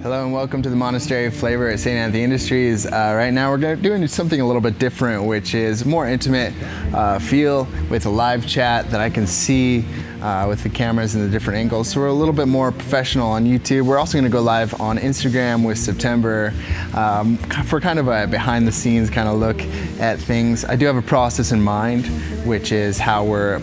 Hello and welcome to the Monastery Flavor at St. Anthony Industries. Right now we're doing something a little bit different, which is more intimate feel with a live chat that I can see with the cameras and the different angles. So we're a little bit more professional on YouTube. We're also going to go live on Instagram with September for kind of a behind the scenes kind of look at things. I do have a process in mind, which is how we're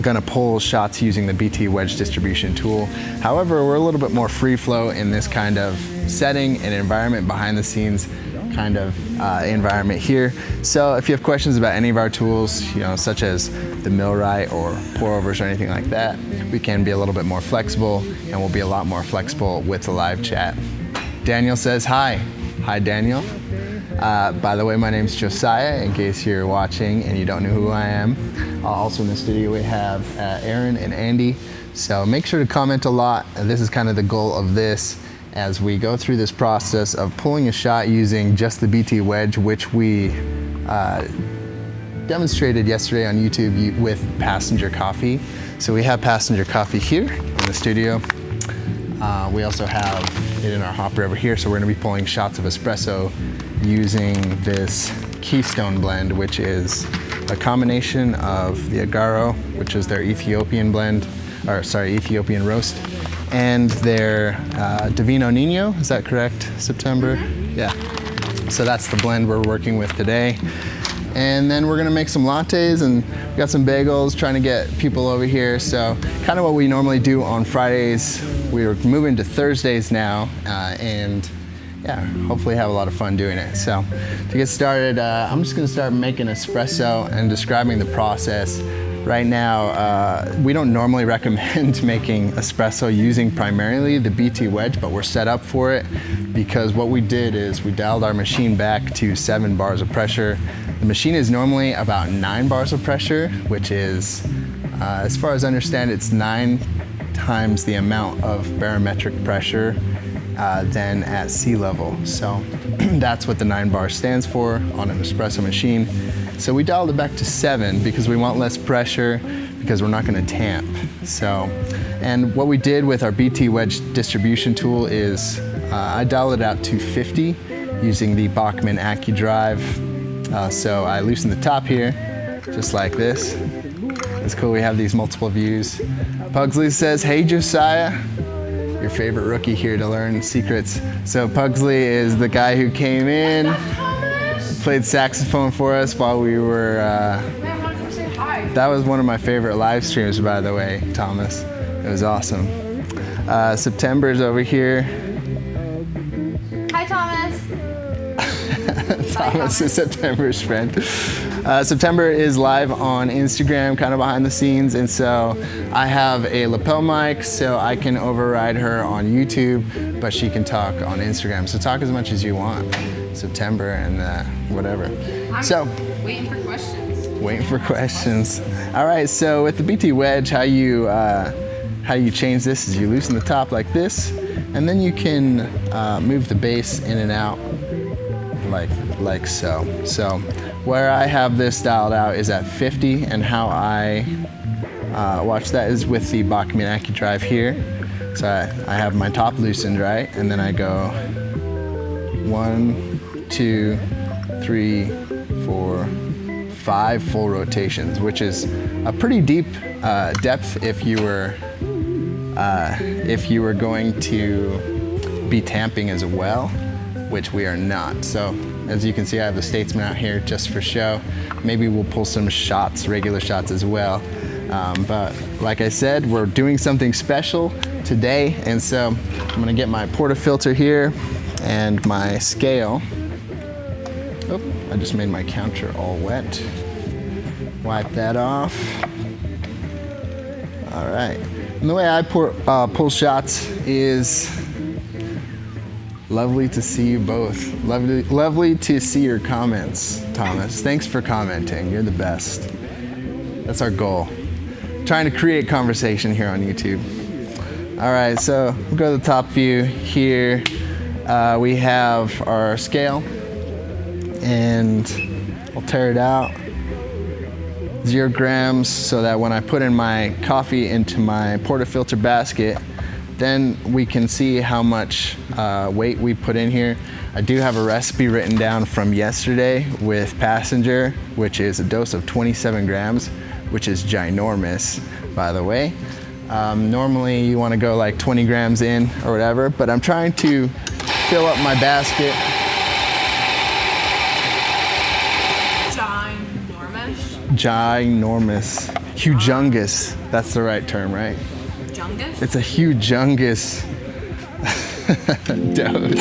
going to pull shots using the BT wedge distribution tool. However, we're a little bit more free flow in this kind of setting and environment, behind the scenes kind of environment here. So if you have questions about any of our tools, such as the millwright or pour overs or anything like that, we can be a little bit more flexible, and we'll be a lot more flexible with the live chat. Daniel says hi. Hi, Daniel. By the way, my name's Josiah, in case you're watching and you don't know who I am. Also in the studio we have Aaron and Andy. So make sure to comment a lot. This is kind of the goal of this, as we go through this process of pulling a shot using just the BT wedge, which we demonstrated yesterday on YouTube with passenger coffee. So we have passenger coffee here in the studio. We also have it in our hopper over here, so we're going to be pulling shots of espresso using this Keystone blend, which is a combination of the Agaro, which is their Ethiopian Ethiopian roast, and their Divino Nino. Is that correct, September? Yeah. So that's the blend we're working with today. And then we're gonna make some lattes, and we got some bagels, trying to get people over here. So kind of what we normally do on Fridays, we're moving to Thursdays now, and yeah, hopefully have a lot of fun doing it. So to get started, I'm just gonna start making espresso and describing the process. Right now, we don't normally recommend making espresso using primarily the BT wedge, but we're set up for it because what we did is we dialed our machine back to 7 bars of pressure. The machine is normally about 9 bars of pressure, which is, as far as I understand, it's 9 times the amount of barometric pressure than at sea level. So that's what the 9 bar stands for on an espresso machine. So we dialed it back to 7 because we want less pressure, because we're not going to tamp. So, and what we did with our BT wedge distribution tool is I dialed it out to 50 using the Bachmann AccuDrive. So I loosen the top here, just like this. It's cool, we have these multiple views. Pugsley says, hey Josiah, your favorite rookie here to learn secrets. So Pugsley is the guy who came in, played saxophone for us while we were, that was one of my favorite live streams, by the way, Thomas. It was awesome. September's over here. Hi, Thomas. Thomas is September's friend. September is live on Instagram, kind of behind the scenes, and so I have a lapel mic, so I can override her on YouTube, but she can talk on Instagram. So talk as much as you want, September, and whatever. I'm waiting for questions. Waiting for questions. All right, so with the BT wedge, how you change this is you loosen the top like this, and then you can move the base in and out like so. So where I have this dialed out is at 50, and how I watch that is with the Bachmann AccuDrive here. So I have my top loosened, right? And then I go 1, 2, 3, 4, 5 full rotations, which is a pretty deep depth if you were going to be tamping as well, which we are not. So as you can see, I have the Statesman out here just for show. Maybe we'll pull some shots, regular shots as well. But like I said, we're doing something special today, and so I'm gonna get my portafilter here and my scale. Oh, I just made my counter all wet. Wipe that off. All right. And the way I pull shots is lovely to see you both. Lovely to see your comments, Thomas. Thanks for commenting. You're the best. That's our goal. Trying to create conversation here on YouTube. All right, so we'll go to the top view here. We have our scale, and I'll tear it out. 0 grams, so that when I put in my coffee into my portafilter basket, then we can see how much weight we put in here. I do have a recipe written down from yesterday with Passenger, which is a dose of 27 grams, which is ginormous, by the way. Normally you want to go like 20 grams in or whatever, but I'm trying to fill up my basket. Ginormous. Humongous. That's the right term, right? Jungus? It's a humongous dose.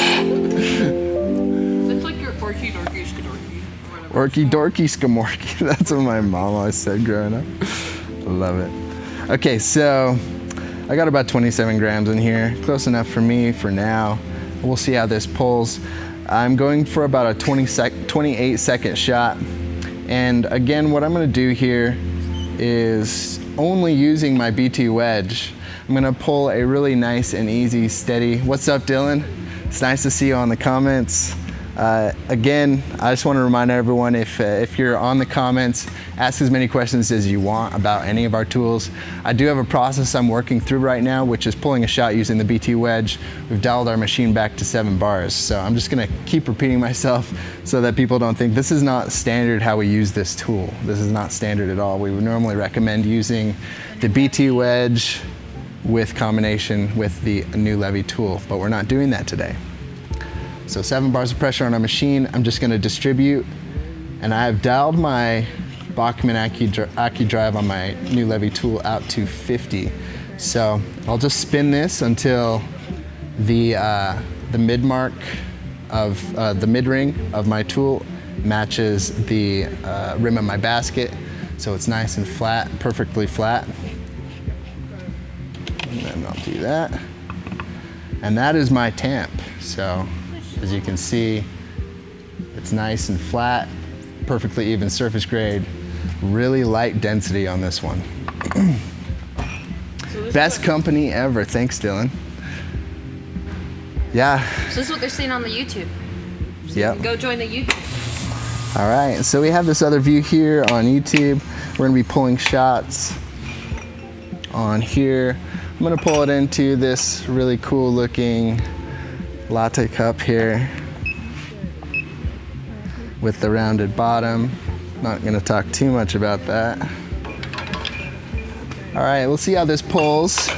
It's like your orky dorky skadorky. Orky dorky skamorky. That's what my mom always said growing up. Love it. Okay, so I got about 27 grams in here. Close enough for me for now. We'll see how this pulls. I'm going for about a 28 second shot. And again, what I'm gonna do here is only using my BT wedge. I'm gonna pull a really nice and easy, steady. What's up, Dylan? It's nice to see you on the comments. Again, I just want to remind everyone, if you're on the comments, ask as many questions as you want about any of our tools. I do have a process I'm working through right now, which is pulling a shot using the BT wedge. We've dialed our machine back to 7 bars. So I'm just gonna keep repeating myself so that people don't think this is not standard how we use this tool. This is not standard at all. We would normally recommend using the BT wedge with combination with the new Levy tool, but we're not doing that today. So 7 bars of pressure on our machine. I'm just gonna distribute, and I've dialed my Bachmann AccuDrive on my new Levy tool out to 50. So I'll just spin this until the mid mark of the mid ring of my tool matches the rim of my basket. So it's nice and flat, perfectly flat. And then I'll do that. And that is my tamp. So as you can see, it's nice and flat, perfectly even surface grade, really light density on this one. Best company ever. Thanks, Dylan. Yeah. So this is what they're seeing on the YouTube. So yep. Go join the YouTube. All right, so we have this other view here on YouTube. We're gonna be pulling shots on here. I'm gonna pull it into this really cool looking latte cup here with the rounded bottom. Not gonna talk too much about that. All right, we'll see how this pulls.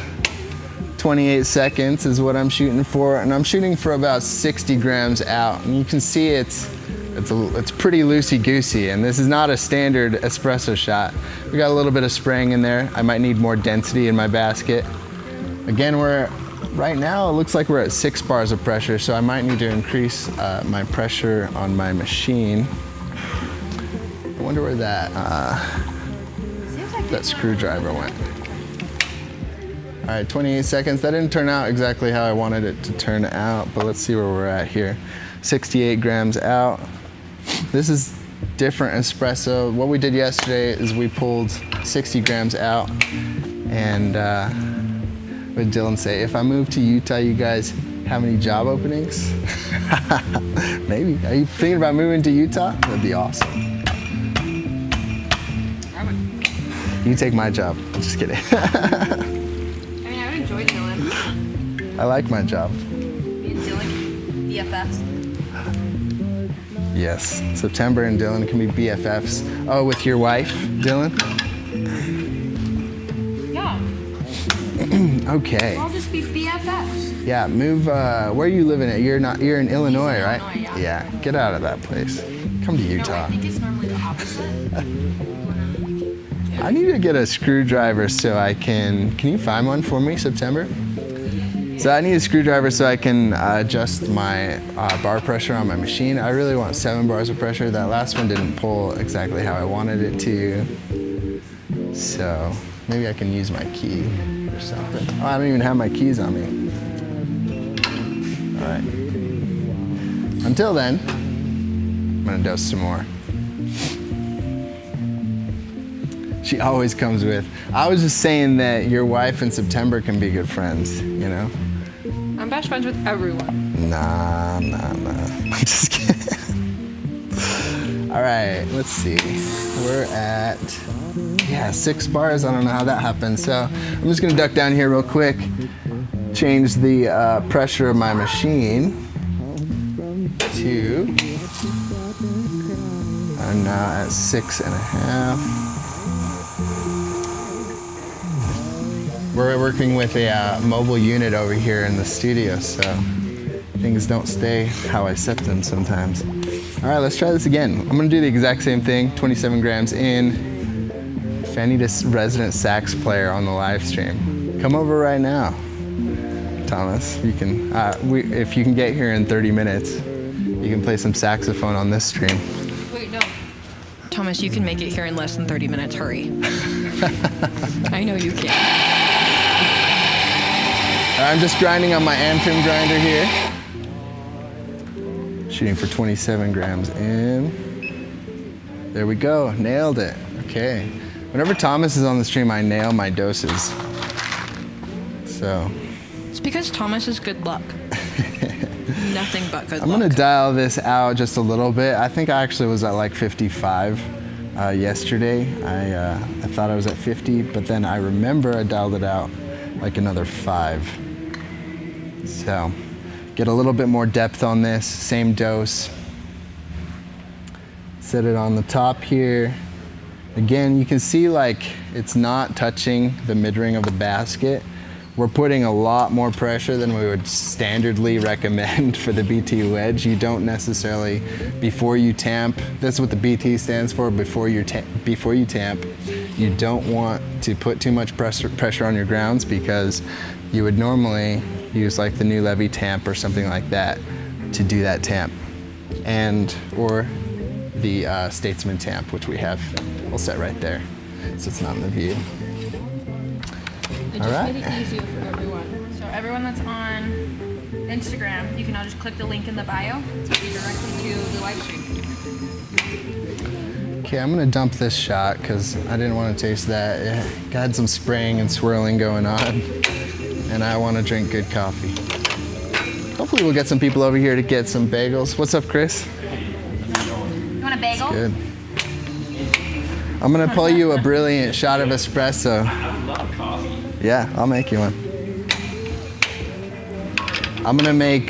28 seconds is what I'm shooting for, and I'm shooting for about 60 grams out. And you can see it's pretty loosey-goosey, and this is not a standard espresso shot. We got a little bit of spraying in there. I might need more density in my basket. Again, right now it looks like we're at 6 bars of pressure, so I might need to increase my pressure on my machine. I wonder where that screwdriver went. All right, 28 seconds. That didn't turn out exactly how I wanted it to turn out, but let's see where we're at here. 68 grams out. This is different espresso. What we did yesterday is we pulled 60 grams out, and what did Dylan say? If I move to Utah, you guys have any job openings? Maybe. Are you thinking about moving to Utah? That'd be awesome. You take my job. I'm just kidding. I mean, I would enjoy Dylan. I like my job. Me and Dylan, BFFs. Yes, September and Dylan can be BFFs. Oh, with your wife, Dylan? Yeah. Okay. I'll just be BFFs. Yeah, move. Where are you living at? You're in Illinois, right? Illinois, yeah. Get out of that place. Come to Utah. No, I think it's normally the opposite. I need to get a screwdriver so I can you find one for me, September? So I need a screwdriver so I can adjust my bar pressure on my machine. I really want 7 bars of pressure. That last one didn't pull exactly how I wanted it to. So maybe I can use my key or something. Oh, I don't even have my keys on me. All right. Until then, I'm gonna dose some more. She always comes with, I was just saying that your wife and September can be good friends, you know? I'm best friends with everyone. Nah. I'm just kidding. All right, let's see. We're at, 6 bars. I don't know how that happened. So I'm just gonna duck down here real quick. change the pressure of my machine to, I'm now at 6.5. We're working with a mobile unit over here in the studio, so things don't stay how I set them sometimes. All right, let's try this again. I'm gonna do the exact same thing, 27 grams in. If I need a resident sax player on the live stream, come over right now. Thomas, you can, if you can get here in 30 minutes, you can play some saxophone on this stream. Wait, no. Thomas, you can make it here in less than 30 minutes. Hurry. I know you can. I'm just grinding on my Antrim grinder here. Shooting for 27 grams in. There we go, nailed it. Okay. Whenever Thomas is on the stream, I nail my doses. So. It's because Thomas is good luck. Nothing but good luck. I'm gonna dial this out just a little bit. I think I actually was at like 55 yesterday. I thought I was at 50, but then I remember I dialed it out like another 5. So, get a little bit more depth on this, same dose. Set it on the top here. Again, you can see like it's not touching the mid-ring of the basket. We're putting a lot more pressure than we would standardly recommend for the BT wedge. You don't necessarily, before you tamp, that's what the BT stands for, before you tamp, you don't want to put too much pressure on your grounds, because you would normally use like the new Levy tamp or something like that to do that tamp, and or the Statesman tamp, which we have, we'll set right there, so it's not in the view. It just made it easier for everyone. So everyone that's on Instagram, you can now just click the link in the bio to take you directly to the live stream. Okay, I'm gonna dump this shot because I didn't want to taste that. It had some spraying and swirling going on, and I want to drink good coffee. Hopefully we'll get some people over here to get some bagels. What's up, Chris? You want a bagel? Good. I'm gonna pull you a brilliant shot of espresso. I would love coffee. Yeah, I'll make you one. I'm gonna make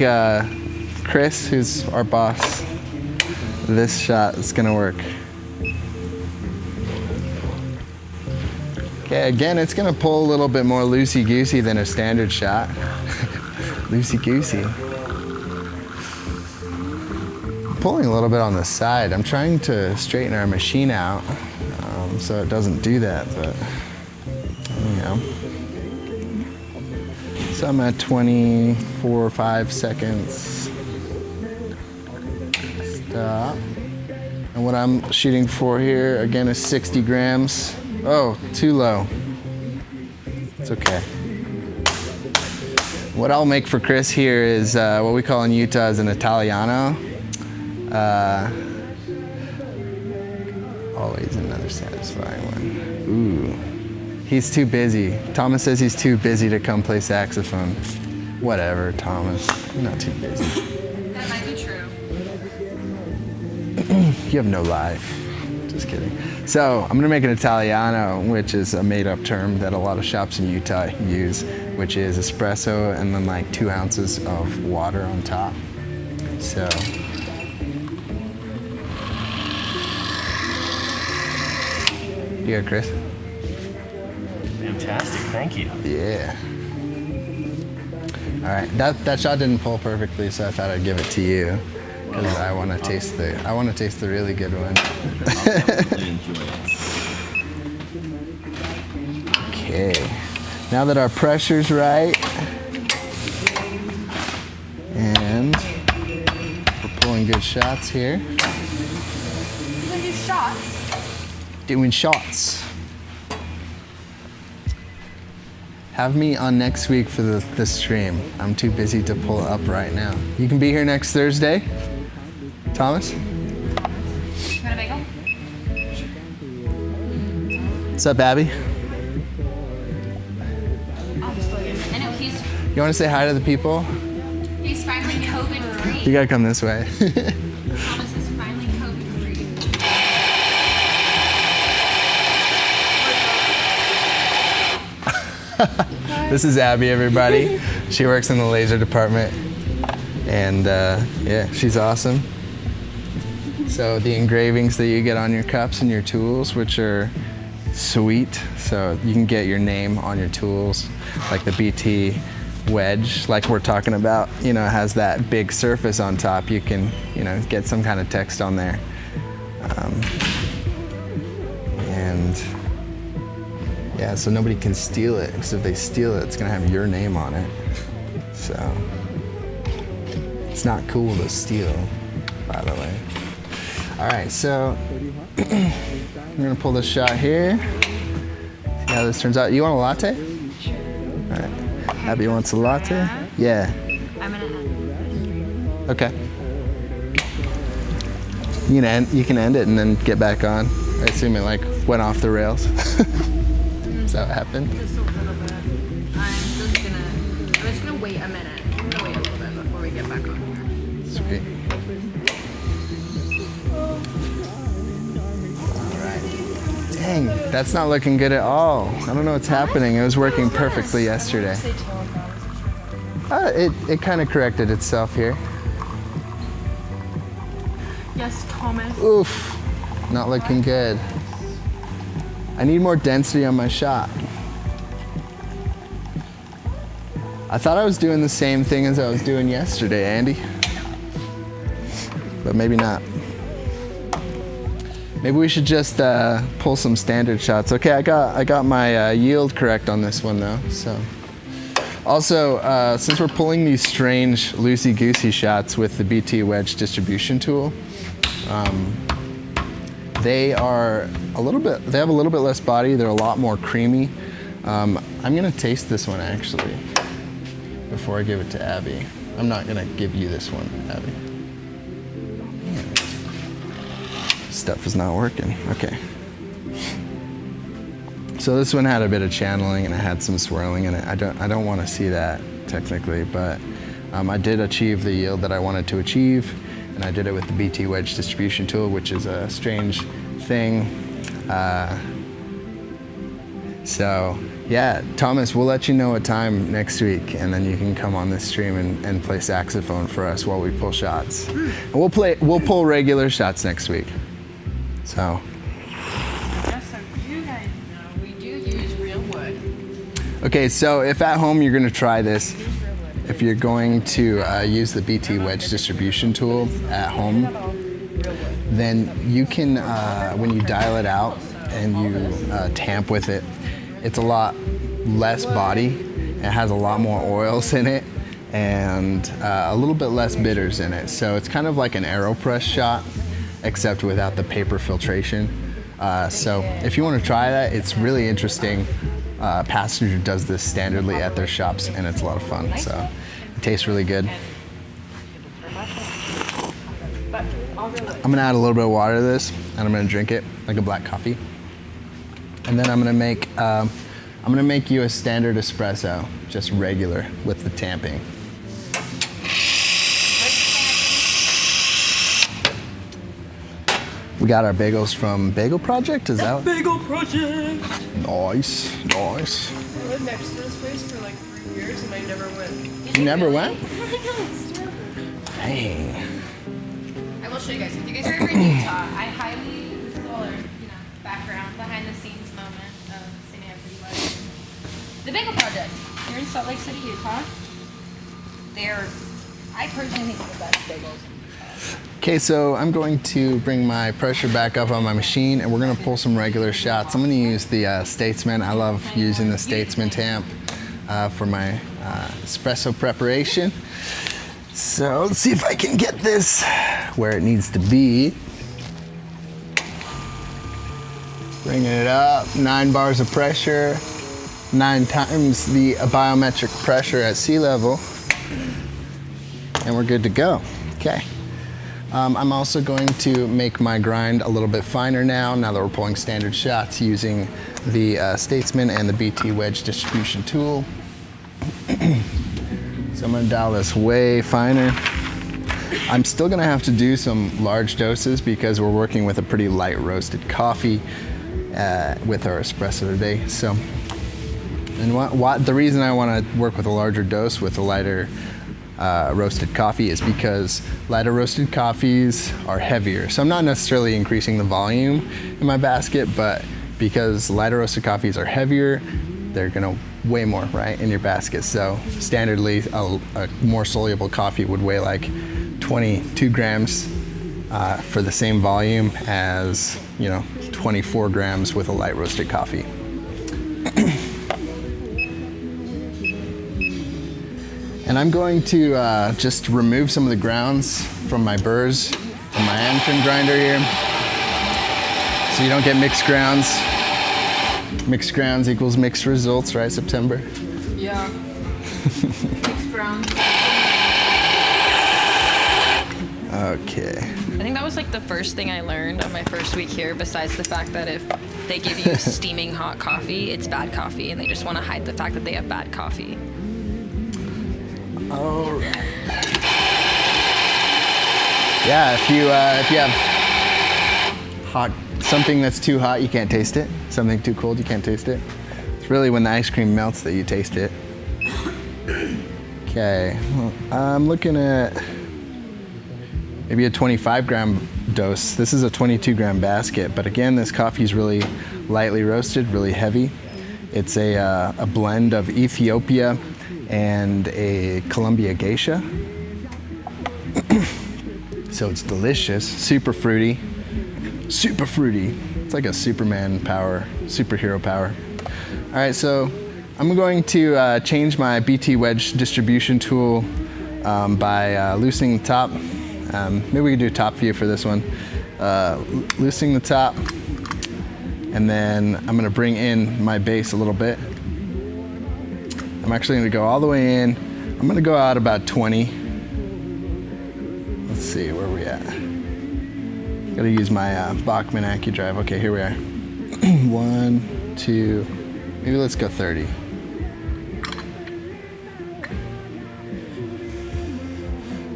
Chris, who's our boss, this shot. It's gonna work. Okay, again, it's gonna pull a little bit more loosey-goosey than a standard shot. Loosey-goosey. Pulling a little bit on the side. I'm trying to straighten our machine out so it doesn't do that, but you know. So I'm at 24, 5 seconds. Stop. And what I'm shooting for here, again, is 60 grams. Oh, too low. It's okay. What I'll make for Chris here is what we call in Utah is an Italiano. Always another satisfying one. Ooh. He's too busy. Thomas says he's too busy to come play saxophone. Whatever, Thomas. You're not too busy. That might be true. You have no life. Just kidding. So I'm gonna make an Italiano, which is a made-up term that a lot of shops in Utah use, which is espresso and then like 2 ounces of water on top. So. Here, Chris. Fantastic, thank you. Yeah. All right, that shot didn't pull perfectly, so I thought I'd give it to you because I want to taste the really good one. Really enjoy it. Okay. Now that our pressure's right, and we're pulling good shots here. You can do shots. Doing shots. Have me on next week for the stream. I'm too busy to pull up right now. You can be here next Thursday? Thomas? You want a bagel? What's up, Abby? I know You want to say hi to the people? he's finally COVID free. You gotta come this way. Thomas is finally COVID free. This is Abby, everybody. She works in the laser department, and yeah, she's awesome. So the engravings that you get on your cups and your tools, which are sweet, so you can get your name on your tools, like the BT wedge, like we're talking about, you know, has that big surface on top. You can, you know, get some kind of text on there. And yeah, so nobody can steal it, because if they steal it, it's gonna have your name on it. So it's not cool to steal, by the way. All right, so I'm gonna pull this shot here. See how this turns out. You want a latte? All right. Abby wants a latte? Yeah. I'm gonna end. Okay. You can end it and then get back on. I assume it like went off the rails. Is that what happened? Just a little bit. I'm just gonna wait a minute. I'm gonna wait a little bit before we get back on here. Sweet. All right. Dang, that's not looking good at all. I don't know what's happening. It was working perfectly yesterday. It kind of corrected itself here. Yes, Thomas. Oof, not looking good. I need more density on my shot. I thought I was doing the same thing as I was doing yesterday, Andy. But maybe not. Maybe we should just pull some standard shots. Okay, I got my yield correct on this one though. So, also since we're pulling these strange loosey-goosey shots with the BT wedge distribution tool, they have a little bit less body. They're a lot more creamy. I'm gonna taste this one actually before I give it to Abby. I'm not gonna give you this one, Abby. Stuff is not working. Okay. So this one had a bit of channeling and it had some swirling in it. I don't want to see that technically, but I did achieve the yield that I wanted to achieve, and I did it with the BT wedge distribution tool, which is a strange thing. So yeah, Thomas, we'll let you know a time next week, and then you can come on this stream and play saxophone for us while we pull shots. And we'll pull regular shots next week. So. Just so you guys know, we do use real wood. Okay, so if at home you're gonna try this, if you're going to use the BT wedge distribution tool at home, then you can, when you dial it out and you tamp with it, it's a lot less body. It has a lot more oils in it and a little bit less bitters in it. So it's kind of like an AeroPress shot, except without the paper filtration. So if you want to try that, it's really interesting. Passenger does this standardly at their shops, and it's a lot of fun. So it tastes really good. I'm gonna add a little bit of water to this, and I'm gonna drink it like a black coffee. And then I'm gonna make you a standard espresso, just regular with the tamping. We got our bagels from Bagel Project, is that? Bagel Project! Nice, nice. I lived next to this place for like 3 years and I never went. You never went? Hey. Dang. I will show you guys. If you guys are ever in Utah, I highly, this is all our, background, behind the scenes moment of seeing everybody was. The Bagel Project. Here in Salt Lake City, Utah. I personally think they're the best bagels. Okay, so I'm going to bring my pressure back up on my machine, and we're gonna pull some regular shots. I'm gonna use the Statesman. I love using the Statesman tamp for my espresso preparation. So let's see if I can get this where it needs to be. Bringing it up, 9 bars of pressure, 9 times the biometric pressure at sea level, and we're good to go. Okay. I'm also going to make my grind a little bit finer now that we're pulling standard shots using the Statesman and the BT wedge distribution tool. So I'm gonna dial this way finer. I'm still gonna have to do some large doses because we're working with a pretty light roasted coffee with our espresso today. So And the reason I want to work with a larger dose with a lighter roasted coffee is because lighter roasted coffees are heavier. So I'm not necessarily increasing the volume in my basket, but because lighter roasted coffees are heavier, they're gonna weigh more, right, in your basket. So standardly, a more soluble coffee would weigh like 22 grams for the same volume as, 24 grams with a light roasted coffee. And I'm going to just remove some of the grounds from my burrs and my hand grinder here, so you don't get mixed grounds. Mixed grounds equals mixed results, right, September? Yeah. Mixed ground. Okay. I think that was like the first thing I learned on my first week here, besides the fact that if they give you steaming hot coffee, it's bad coffee, and they just want to hide the fact that they have bad coffee. All right. Yeah, if you have something that's too hot, you can't taste it. Something too cold, you can't taste it. It's really when the ice cream melts that you taste it. Okay, well, I'm looking at maybe a 25 gram dose. This is a 22 gram basket, but again, this coffee is really lightly roasted, really heavy. It's a blend of Ethiopia and a Colombia geisha. So it's delicious, super fruity. Super fruity. It's like a Superman power, superhero power. All right, so I'm going to change my BT wedge distribution tool by loosening the top. Maybe we can do top view for this one. Loosening the top, and then I'm gonna bring in my base a little bit. I'm actually gonna go all the way in. I'm gonna go out about 20. Let's see, where are we at? Gotta use my Bachmann AccuDrive. Okay, here we are. 1, 2, maybe let's go 30.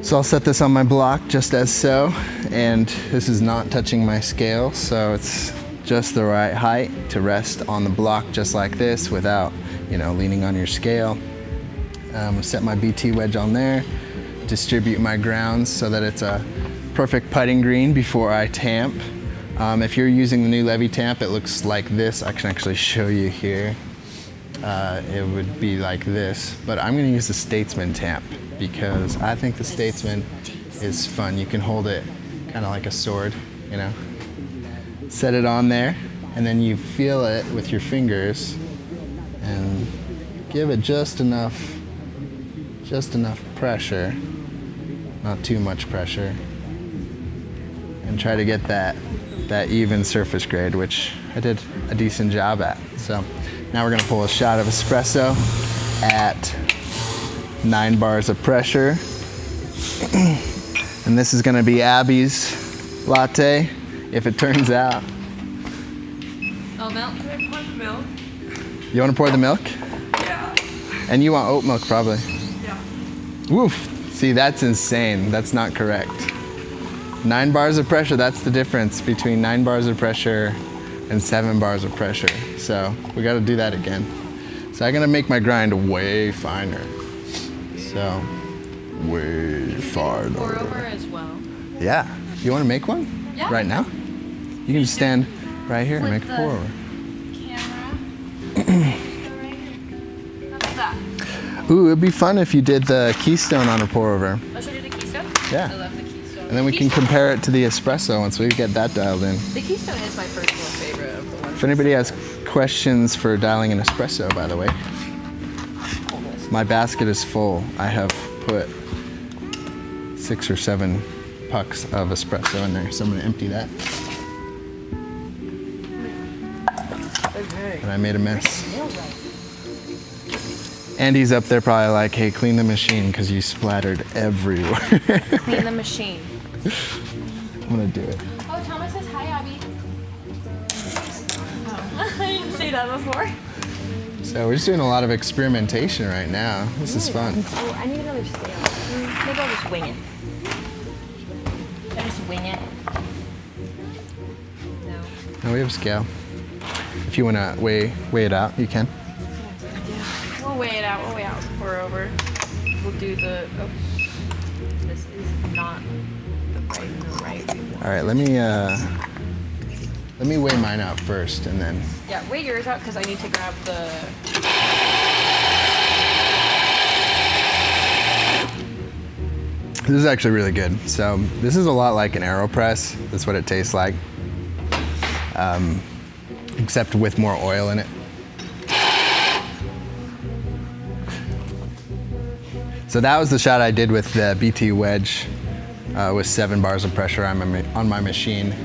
So I'll set this on my block just as so, and this is not touching my scale, so it's just the right height to rest on the block just like this without, leaning on your scale. I'm gonna set my BT wedge on there, distribute my grounds so that it's a perfect putting green before I tamp. If you're using the new Levy tamp, it looks like this. I can actually show you here. It would be like this, but I'm gonna use the Statesman tamp because I think the Statesman is fun. You can hold it kind of like a sword, Set it on there, and then you feel it with your fingers and give it just enough pressure, not too much pressure, and try to get that even surface grade, which I did a decent job at. So now we're gonna pull a shot of espresso at 9 bars of pressure. And this is gonna be Abby's latte, if it turns out. Oh, milk? Can I pour the milk? You wanna pour the milk? Yeah. And you want oat milk, probably. Yeah. Woof, see, that's insane. That's not correct. 9 bars of pressure, that's the difference between 9 bars of pressure and 7 bars of pressure. So we gotta do that again. So I'm gonna make my grind way finer. So, way Pour over finer. as well. Yeah, you wanna make one? Yeah. Right now? You can just stand right here and Flip make a the pour over. Camera. How about that? Ooh, it'd be fun if you did the Keystone on a pour over. Oh, should I do the Keystone? Yeah. I love the Keystone. And then we can compare it to the espresso once we get that dialed in. The Keystone is my personal favorite of the ones. If anybody has questions for dialing an espresso, by the way, my basket is full. I have put 6 or 7 pucks of espresso in there, so I'm gonna empty that. Okay. And I made a mess. Andy's up there probably like, hey, clean the machine because you splattered everywhere. Clean the machine. I'm gonna do it. Oh, Thomas says hi, Abby. Oh. I didn't say that before. So we're just doing a lot of experimentation right now. This is fun. Oh, I need another scale. Maybe I'll just wing it. I'll just wing it. No. No, we have a scale. If you wanna weigh it out, you can. Yeah. do the. Oh, this is not the right way. All right, let me weigh mine out first, and then. Yeah, weigh yours out because I need to grab the. This is actually really good. So this is a lot like an AeroPress. That's what it tastes like, except with more oil in it. So that was the shot I did with the BT wedge with 7 bars of pressure on my machine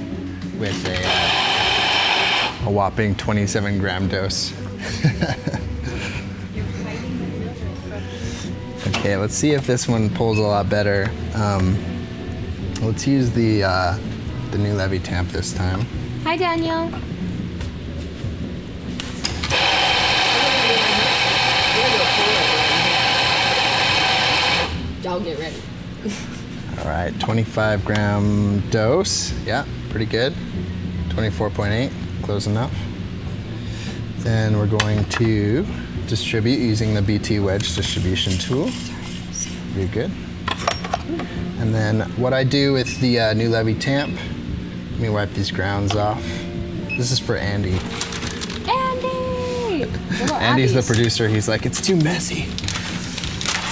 with a whopping 27 gram dose. Okay, let's see if this one pulls a lot better. Let's use the new Levy tamp this time. Hi, Daniel. Y'all get ready. All right, 25 gram dose. Yeah, pretty good. 24.8, close enough. Then we're going to distribute using the BT wedge distribution tool. Very good. And then what I do with the new Levy tamp, let me wipe these grounds off. This is for Andy. Andy! Andy's the producer. He's like, it's too messy.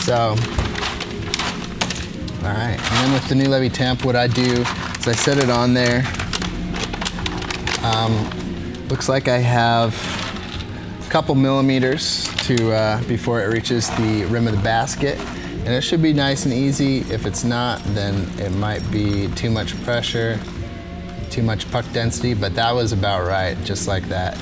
So, all right. And then with the new Levy tamp, what I do is I set it on there. Looks like I have a couple millimeters to before it reaches the rim of the basket. And it should be nice and easy. If it's not, then it might be too much pressure, too much puck density, but that was about right, just like that.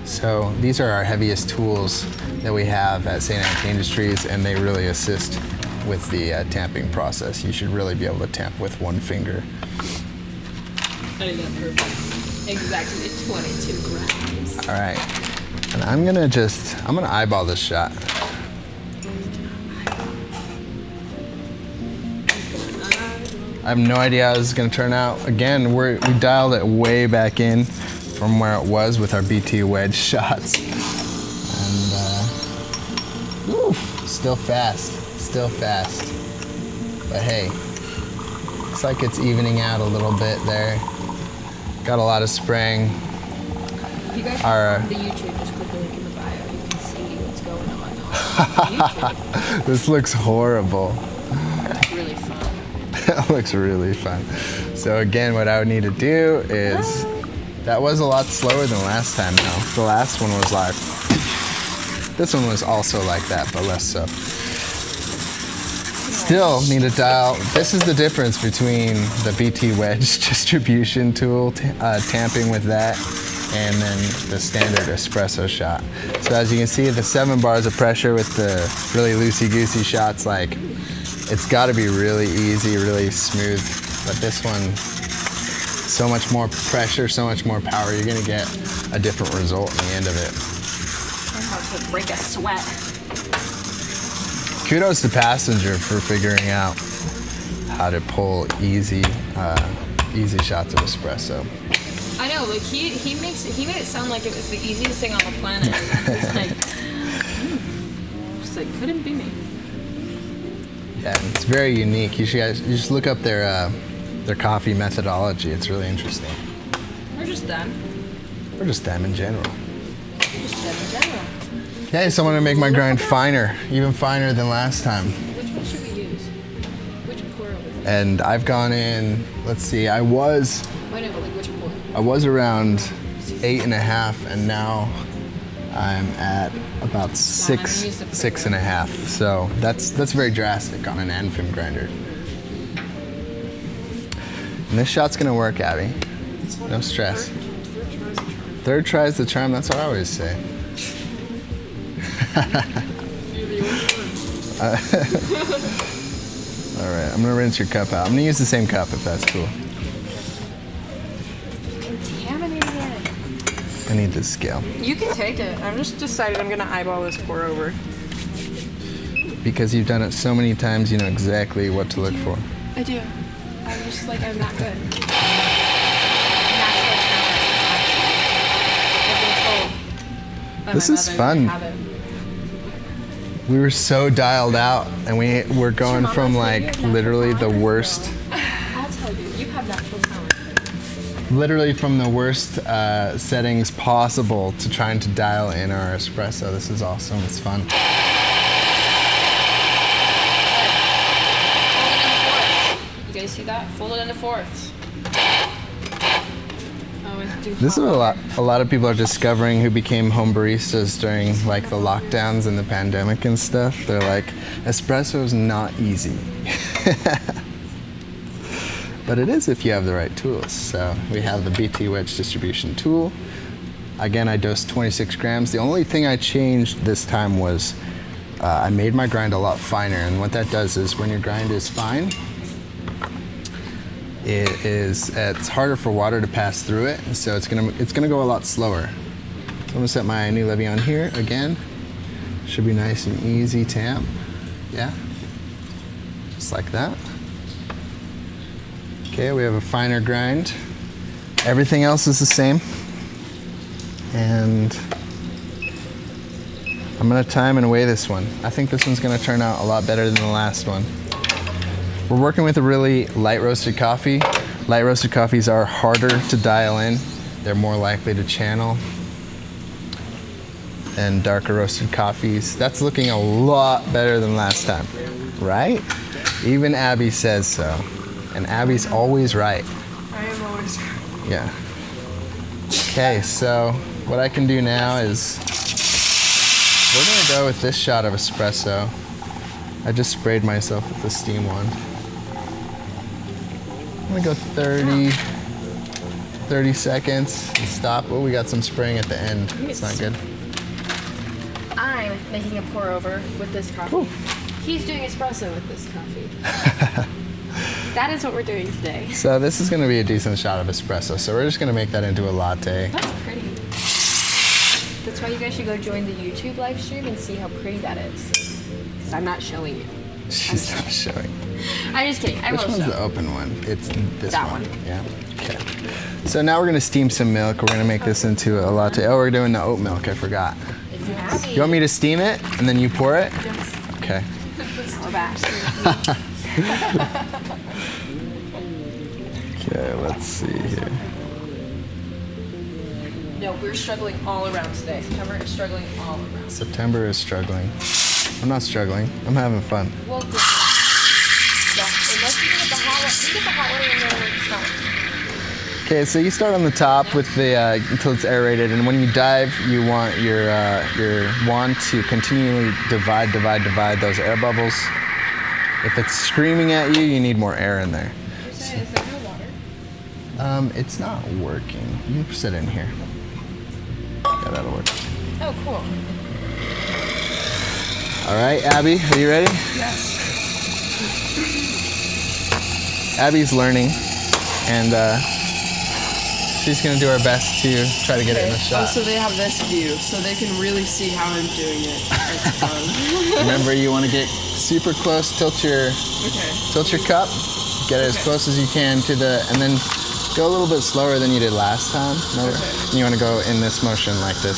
So these are our heaviest tools that we have at St. Anthony Industries, and they really assist with the tamping process. You should really be able to tamp with one finger. I think that's perfect. Exactly 22 grams. All right, and I'm gonna eyeball this shot. I have no idea how this is gonna turn out. Again, we dialed it way back in from where it was with our BT wedge shots. And still fast. But hey, looks like it's evening out a little bit there. Got a lot of spraying. If you guys Our, the YouTube, just click the link in the bio. You can see what's going on YouTube. This looks horrible. It's really fun. That looks really fun. So again, what I would need to do is, that was a lot slower than last time though. The last one was like, this one was also like that, but less so. Still need to dial, this is the difference between the BT wedge distribution tool, tamping with that, and then the standard espresso shot. So as you can see, the 7 bars of pressure with the really loosey-goosey shots, like, it's gotta be really easy, really smooth. But this one, so much more pressure, so much more power, you're gonna get a different result in the end of it. I'm about to break a sweat. Kudos to Passenger for figuring out how to pull easy shots of espresso. I know, like he made it sound like it was the easiest thing on the planet. It's like, just like couldn't be me. Yeah, it's very unique. You just look up their coffee methodology. It's really interesting. Or just them. Or just them in general. Just them in general. Okay, so I'm gonna make my grind finer, even finer than last time. Which one should we use? Which pour would we use? And I've gone in, let's see, I was Wait, no, but like which pour? around 8.5, and now I'm at about 6.5. So that's very drastic on an Anfim grinder. And this shot's gonna work, Abby. No stress. Third tries the charm, that's what I always say. All right, I'm gonna rinse your cup out. I'm gonna use the same cup if that's cool. Contaminated. I need this scale. You can take it. I'm just decided I'm gonna eyeball this pour over. Because you've done it so many times, you know exactly what to look for. I do. I'm just like, I'm not good. I've been told by This my is mother fun. that I have it. We were so dialed out, and we're going from like literally the worst, I'll tell you, you have natural talent. literally from the worst settings possible to trying to dial in our espresso. This is awesome. It's fun. You guys see that? Fold it into fourths. This is what a lot of people are discovering who became home baristas during like the lockdowns and the pandemic and stuff. They're like, espresso is not easy. But it is if you have the right tools. So we have the BT wedge distribution tool. Again, I dosed 26 grams. The only thing I changed this time was I made my grind a lot finer. And what that does is when your grind is fine, it's harder for water to pass through it, so it's gonna go a lot slower. So I'm gonna set my new levy on here again. Should be nice and easy tamp. Yeah, just like that. Okay, we have a finer grind. Everything else is the same, and I'm gonna time and weigh this one. I think this one's gonna turn out a lot better than the last one. We're working with a really light roasted coffee. Light roasted coffees are harder to dial in. They're more likely to channel. And darker roasted coffees, that's looking a lot better than last time, right? Even Abby says so. And Abby's always right. I am always. Yeah. Okay, so what I can do now is we're gonna go with this shot of espresso. I just sprayed myself with the steam wand. I'm gonna go 30 seconds and stop. Oh, we got some spraying at the end. It's not good. I'm making a pour over with this coffee. Ooh. He's doing espresso with this coffee. That is what we're doing today. So this is gonna be a decent shot of espresso. So we're just gonna make that into a latte. That's pretty. That's why you guys should go join the YouTube live stream and see how pretty that is. Because I'm not showing you. She's not showing. I'm just kidding. I Which will one's show. the open one? It's this That one. one. Yeah. Okay. So now we're gonna steam some milk. We're gonna make this into a latte. Oh, we're doing the oat milk. I forgot. It's happy. You want me to steam it and then you pour it? Yes. Okay. We're back. Okay, let's see here. No, we're struggling all around today. September is struggling all around. September is struggling. I'm not struggling. I'm having fun. Well, good. Unless you get the hot water, you get the hot water and then it's not. Okay, so you start on the top with the until it's aerated, and when you dive, you want your wand to continually divide those air bubbles. If it's screaming at you, you need more air in there. Is there no water? It's not working. You can sit in here. Yeah, that'll work. Oh, cool. All right, Abby, are you ready? Yes. Abby's learning, and she's gonna do her best to try to get it in the shot. So they have this view, so they can really see how I'm doing it. It's fun. Remember, you want to get super close. Tilt your cup. Get it as close as you can to the, and then go a little bit slower than you did last time. Remember? Okay. And you want to go in this motion like this,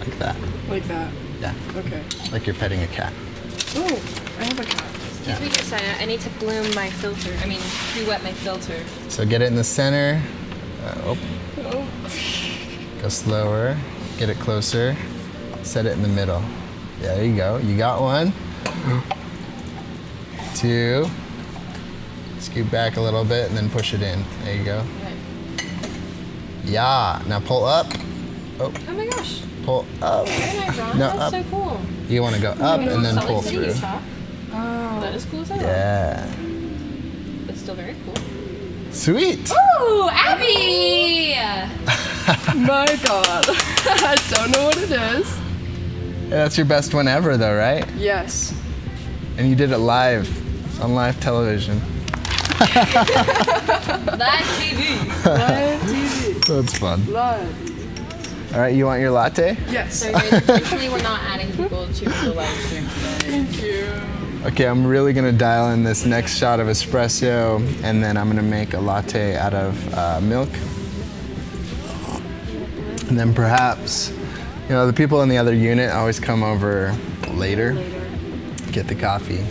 like that. Like that. Yeah, Okay. like you're petting a cat. Oh, I have a cat. Excuse me, Josiah. I need to bloom my filter. I mean, Pre-wet my filter. So get it in the center. Oh. Go slower. Get it closer. Set it in the middle. Yeah, there you go. You got one. 2. Scoot back a little bit and then push it in. There you go. Yeah. Now pull up. oh my gosh. Pull up. Very nice, Ron. No, That's up. so cool. You want to go up and then Salt pull Lake City, through. Utah. Oh. That is cool as hell. Yeah. But still very cool. Sweet. Ooh, Abby! My God. I don't know what it is. Yeah, that's your best one ever, though, right? Yes. And you did it live on live television. Live TV. Live TV. That's fun. Live. All right, you want your latte? Yes. So unfortunately, we're not adding people to the live stream today. Thank you. Okay, I'm really gonna dial in this next shot of espresso, and then I'm gonna make a latte out of milk. And then perhaps You know, the people in the other unit always come over later. Get the coffee.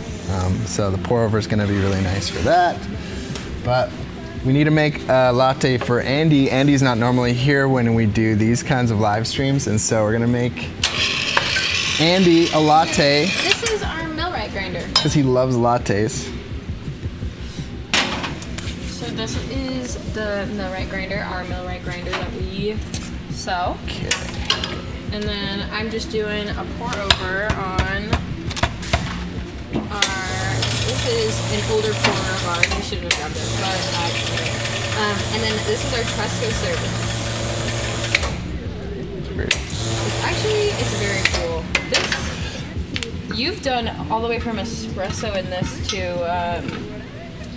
So the pour over is going to be really nice for that. But we need to make a latte for Andy. Andy's not normally here when we do these kinds of live streams, and so we're going to make Andy a latte This is our millwright grinder. because he loves lattes. So this is the millwright grinder, our millwright grinder that we sell. Okay. And then I'm just doing a pour over on our, this is an older pour of ours. We shouldn't have grabbed it, but and then this is our Tresco service. It's very cool. This, you've done all the way from espresso in this to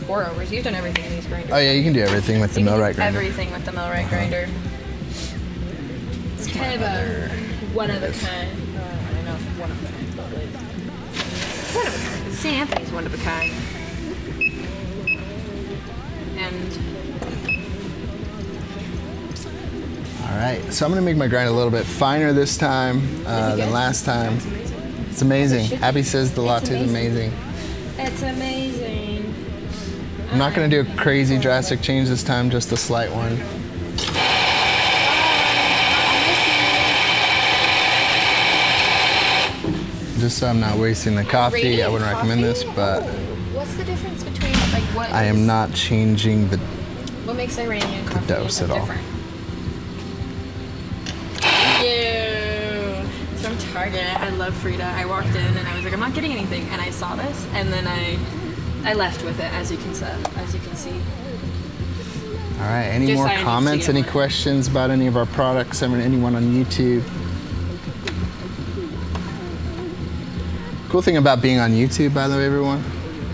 pour overs. You've done everything in these grinders. Oh yeah, you can do everything with the You can do millwright grinder. Everything with the millwright grinder. It's kind of a one of a kind. I don't know if one of a kind, but like one of a kind. St. Anthony's one of a kind. And All right, so I'm gonna make my grind a little bit finer this time than good? last time. It's amazing. Abby says the latte is amazing. it's amazing. I'm not gonna do a crazy drastic change this time, just a slight one. Just so I'm not wasting the coffee, I Radiant wouldn't recommend this, coffee? but What's the difference between like what? I am not changing the. What makes Iranian coffee dose at all. different? Ew. From Target. I love Frida. I walked in and I was like, I'm not getting anything, and I saw this, and then I left with it, as you can see. All right, any Just more I need to comments, get any one. questions about any of our products? I mean, anyone on YouTube? Cool thing about being on YouTube, by the way, everyone,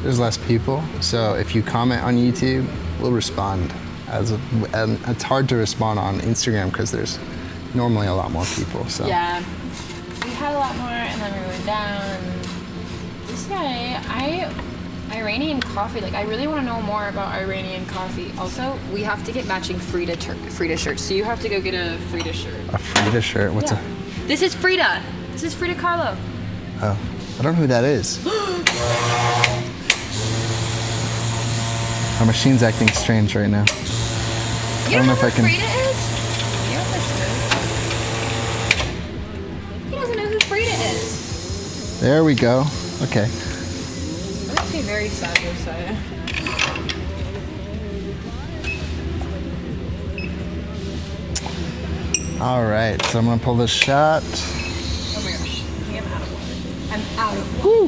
there's less people. So if you comment on YouTube, we'll respond. And it's hard to respond on Instagram because there's normally a lot more people. So Yeah. We had a lot more, and then we went down. This guy, Iranian coffee. Like, I really want to know more about Iranian coffee. Also, we have to get matching Frida shirts. So you have to go get a Frida shirt. a Frida shirt. What's This is Frida. This is Frida Kahlo. Oh, I don't know who that is. Our machine's acting strange right now. You don't know if who I can- Frida is? You don't listen. He doesn't know who Frida is. There we go. Okay. That makes me very sad, Josiah. All right, so I'm gonna pull this shot. Oh my gosh. I am out of water. I'm out of water.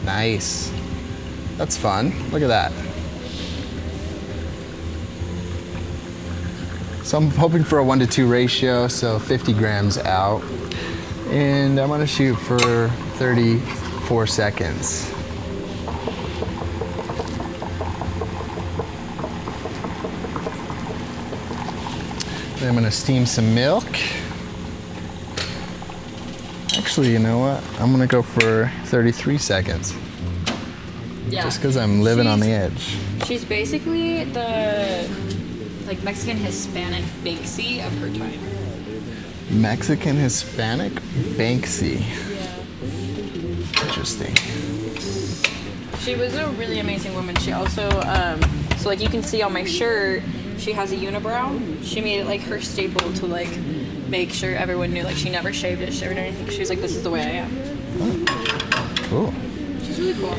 Whew. Nice. That's fun. Look at that. So I'm hoping for a 1-to-2 ratio, so 50 grams out. And I'm gonna shoot for 34 seconds. Then I'm gonna steam some milk. Actually, you know what? I'm gonna go for 33 seconds. Yeah. Just because I'm living on the She's- edge. She's basically the like Mexican Hispanic Banksy of her time. Mexican Hispanic Banksy. Yeah. Interesting. She was a really amazing woman. She also, so like you can see on my shirt, she has a unibrow. She made it like her staple to like make sure everyone knew like she never shaved it, she never did anything. She was like, this is the way I am. Cool. She's really cool.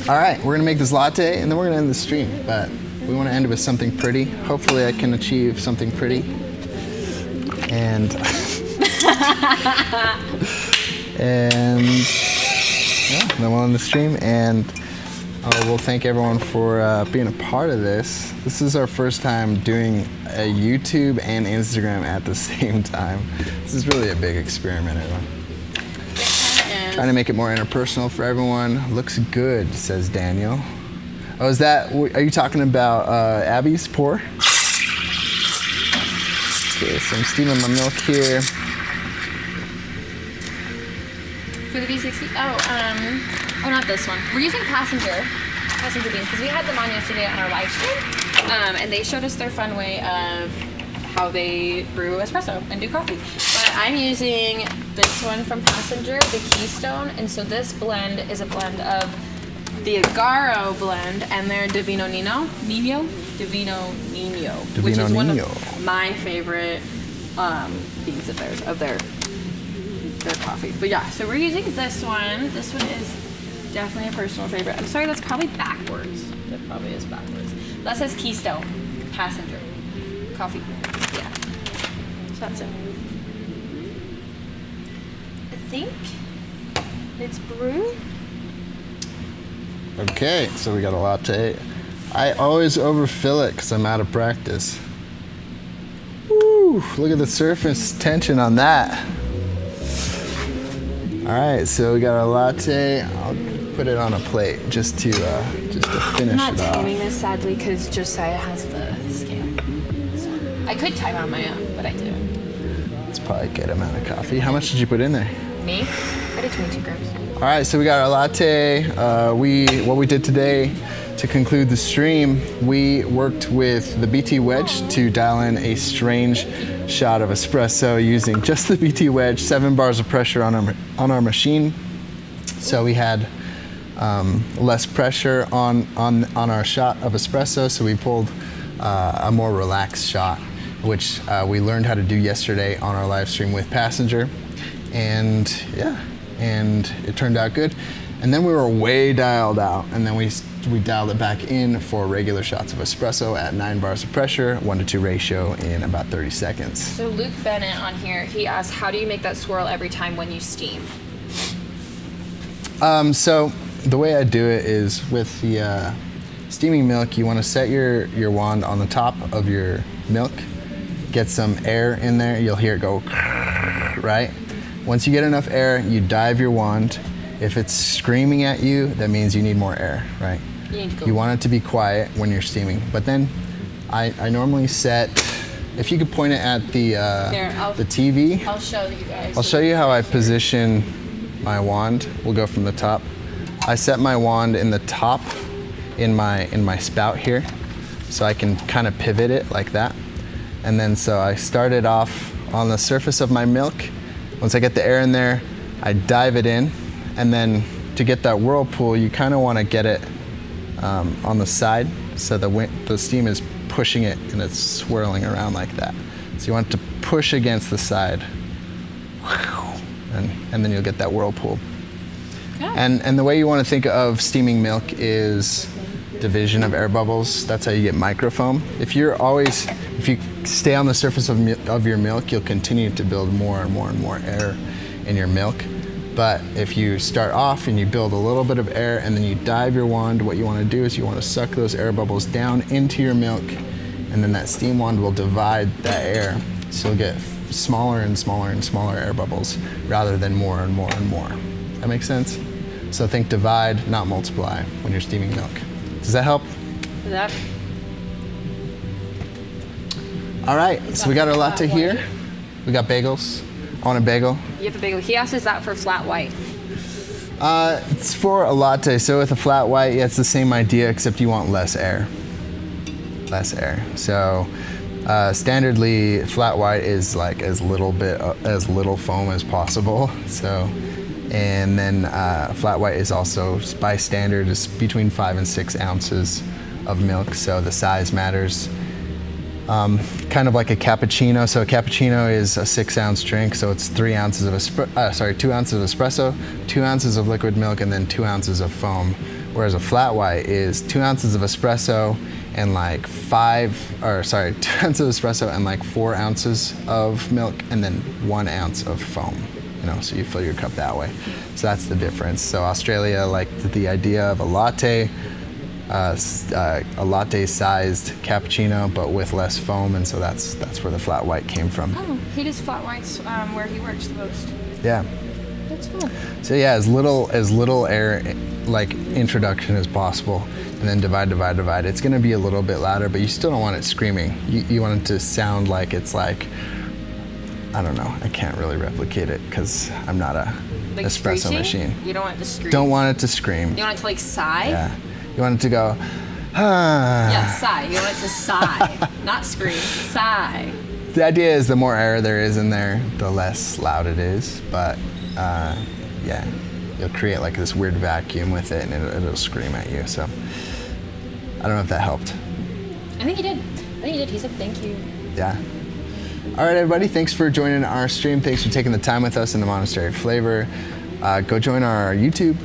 All right, we're gonna make this latte and then we're gonna end the stream. But we want to end it with something pretty. Hopefully, I can achieve something pretty. And yeah, then we'll end the stream. And we'll thank everyone for being a part of this. This is our first time doing a YouTube and Instagram at the same time. This is really a big experiment, everyone. Trying to make it more interpersonal for everyone. Looks good, says Daniel. Oh, is that, are you talking about Abby's pour? Okay, so I'm steaming my milk here. For the V60, oh, not this one. We're using passenger beans because we had them on yesterday on our live stream, and they showed us their fun way of how they brew espresso and do coffee. But I'm using this one from Passenger, the Keystone, and so this blend is a blend of the Agaro blend and their Divino Nino, which is one of my favorite beans of their coffee. But yeah, so we're using this one. This one is definitely a personal favorite. I'm sorry, that's probably backwards. That probably is backwards. That says Keystone, Passenger, coffee. Yeah, so that's it. I think it's brewed. Okay, so we got a latte. I always overfill it because I'm out of practice. Woo, look at the surface tension on that. All right, so we got our latte. I'll put it on a plate just to finish I'm not it off. timing this sadly because Josiah has the scale. So I could time on my own, but I didn't. It's probably a good amount of coffee. How much did you put in there? Me? I did 22 grams. All right, so we got our latte. What we did today to conclude the stream, we worked with the BT wedge to dial in a strange shot of espresso using just the BT wedge, 7 bars of pressure on our machine. So we had less pressure on our shot of espresso, so we pulled a more relaxed shot, which we learned how to do yesterday on our live stream with Passenger. And yeah, and it turned out good. And then we were way dialed out, and then we dialed it back in for regular shots of espresso at 9 bars of pressure, 1-to-2 ratio in about 30 seconds. So Luke Bennett on here, he asked, how do you make that swirl every time when you steam? So the way I do it is with the steaming milk, you want to set your wand on the top of your milk, get some air in there, you'll hear it go, right? Once you get enough air, you dive your wand. If it's screaming at you, that means you need more air, right? You want it to be quiet when you're steaming. But then I normally set, if you could point it at the TV. I'll show you guys. I'll show you how I position my wand. We'll go from the top. I set my wand in the top in my spout here, so I can kind of pivot it like that. And then so I start it off on the surface of my milk. Once I get the air in there, I dive it in, and then to get that whirlpool, you kind of want to get it on the side, so the steam is pushing it and it's swirling around like that. So you want it to push against the side, and then you'll get that whirlpool. Yeah. And the way you want to think of steaming milk is division of air bubbles. That's how you get microfoam. If you stay on the surface of your milk, you'll continue to build more and more and more air in your milk. But if you start off and you build a little bit of air and then you dive your wand, what you want to do is you want to suck those air bubbles down into your milk, and then that steam wand will divide that air. So you'll get smaller and smaller and smaller air bubbles rather than more and more and more. That makes sense? So think divide, not multiply when you're steaming milk. Does that help? That. All right, so we got our latte Flat white. here. We got bagels. I want a bagel. You have a bagel. He asked, is that for flat white? It's for a latte, so with a flat white, yeah, it's the same idea, except you want less air. Less air. So standardly, flat white is like as little foam as possible. So, and then flat white is also, by standard, is between 5 and 6 ounces of milk, so the size matters. Kind of like a cappuccino. So a cappuccino is a 6-ounce drink, so it's 2 ounces of espresso, 2 ounces of liquid milk, and then 2 ounces of foam. Whereas a flat white is 2 ounces of espresso and like 2 ounces of espresso and like 4 ounces of milk, and then 1 ounce of foam. So you fill your cup that way. So that's the difference. So Australia liked the idea of a latte. A latte-sized cappuccino, but with less foam, and so that's where the flat white came from. Oh, he does flat whites where he works the most. Yeah. That's fun. So yeah, as little air like introduction as possible, and then divide. It's going to be a little bit louder, but you still don't want it screaming. You want it to sound like it's like, I don't know. I can't really replicate it because I'm not a espresso screeching? machine. You don't want it to scream. Don't want it to scream. You want it to like sigh? Yeah. You want it to go, ah. Yeah, sigh. You want it to sigh, not scream. Sigh. The idea is the more air there is in there, the less loud it is. But yeah, you'll create like this weird vacuum with it, and it'll scream at you. So I don't know if that helped. I think he did. He said thank you. Yeah. All right, everybody. Thanks for joining our stream. Thanks for taking the time with us in the Monastery Flavor. Go join our YouTube.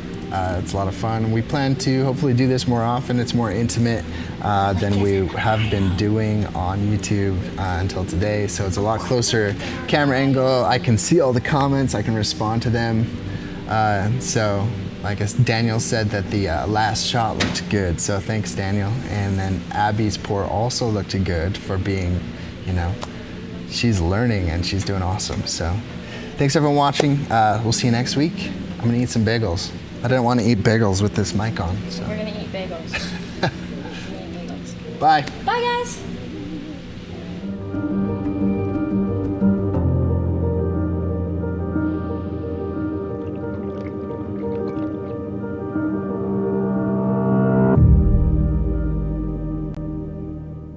It's a lot of fun. We plan to hopefully do this more often. It's more intimate than we have been doing on YouTube until today. So it's a lot closer camera angle. I can see all the comments. I can respond to them. So I guess Daniel said that the last shot looked good. So thanks, Daniel. And then Abby's pour also looked good for being, you know, she's learning and she's doing awesome. So thanks everyone watching. We'll see you next week. I'm gonna eat some bagels. I didn't want to eat bagels with this mic on. So. We're gonna eat bagels. Bye. Bye, guys.